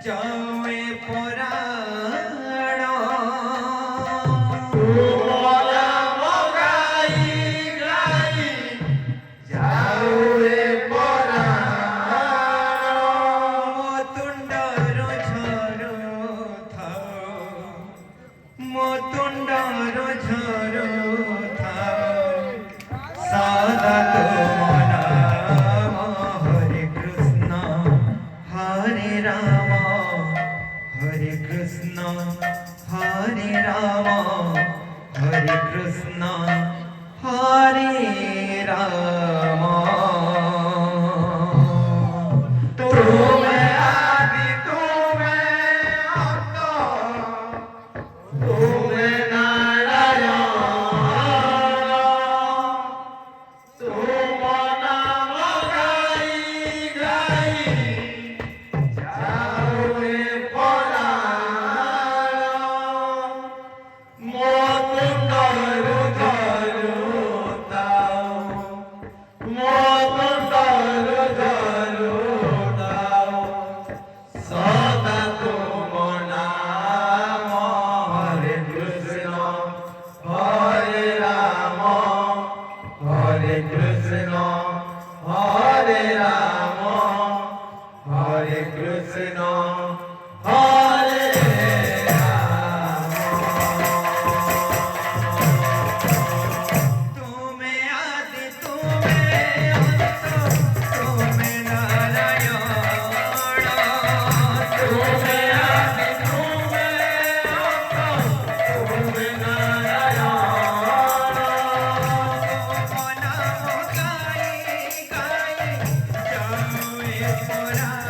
যাওয়ে পরাণ তুমনা মগাই গাই যাওরে পরাণ তুণ্ডর ঝরো থাও তুণ্ডর ঝরো থাও সদা তুম নাম হরে কৃষ্ণ হরে রাম হরে কৃষ্ণ হরে রাম হরে কৃষ্ণ হরে রাম তুমে আদি তুমে অন্ত তুমে নারায়ণ তুমনা মগাই গাই যাওরে পরাণ মতুণ্ডর ধরো তাও মতুণ্ডর ধরো তাও সদা তুম নাম হরে কৃষ্ণ হরে রাম হরে কৃষ্ণ হরে রাম হরে কৃষ্ণ হরে তুমে আদি তুমে অন্ত তুমে নারায়ণ তুমে আদি তুমে অন্ত তুমে নারায়ণ নাম গাই গাই যাওয়ে পরাণ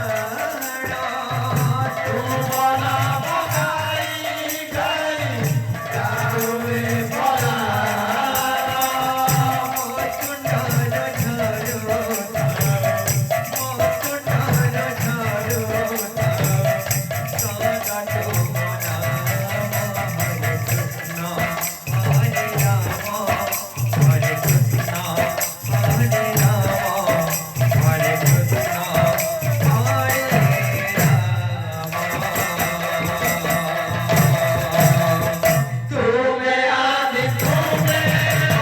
তুমনা মগাই গাই যাওরে পরাণ তুণ্ডর ঝরো থাও তুণ্ডর ঝরো থাও সদা তুম নাম হরে কৃষ্ণ হরে রাম হরে কৃষ্ণ হরে রাম হরে কৃষ্ণ হরে রাম তুমে আদি তুমে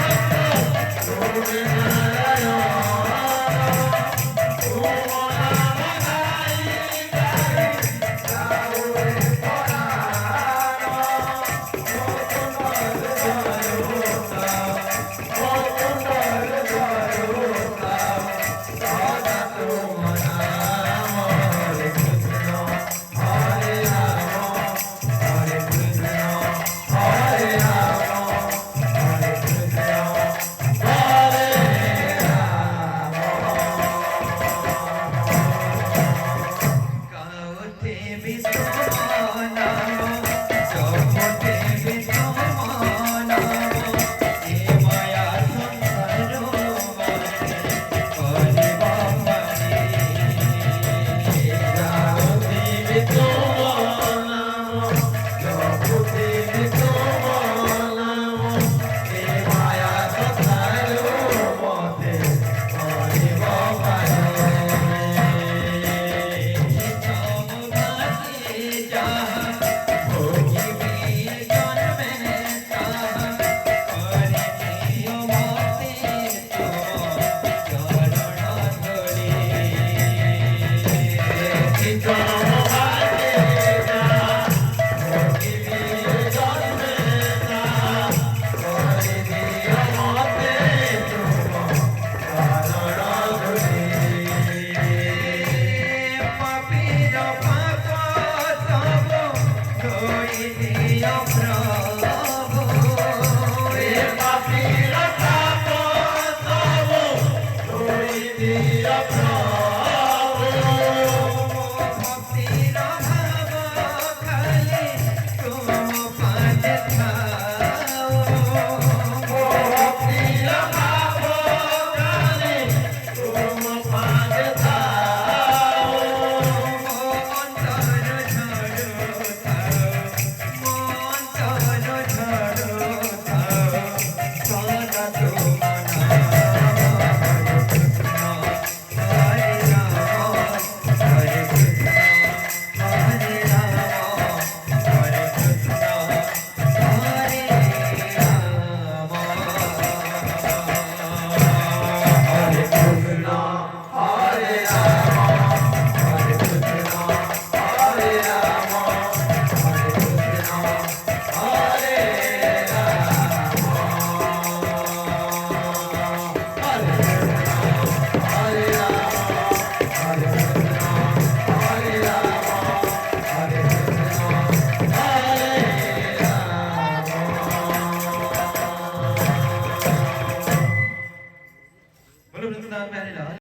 অন্ত তুমে নারায়ণ তুমনা মগাই গাই যাওরে পরাণ মতুণ্ডর ধরো তাও মতুণ্ডর ধরো তাও সদা তুম নাম হরে কৃষ্ণ হরে রাম হরে কৃষ্ণ হরে রাম হরে কৃষ্ণ হরে গাওতে বিশ্বনাম জগতে বিশ্বনাম এ মায়া সংসার বাসে করিবামনি গাওতি বিতুম নাম জগতি বিতুম নাম এ মায়া সংসার পথে করিব পারে জগতে যাহা ভোগিবে জন্মে তাহা করিবে মতে তুম চরণ ধরে জন্ম বাজে যা ভোগিবি জন্মে যা করে দিও মতে তুম চরণ ধরে পাপীর পাপ সব ধোই দিও প্রভু এ পাপীর পাপ সব ধোই দিও প্রভু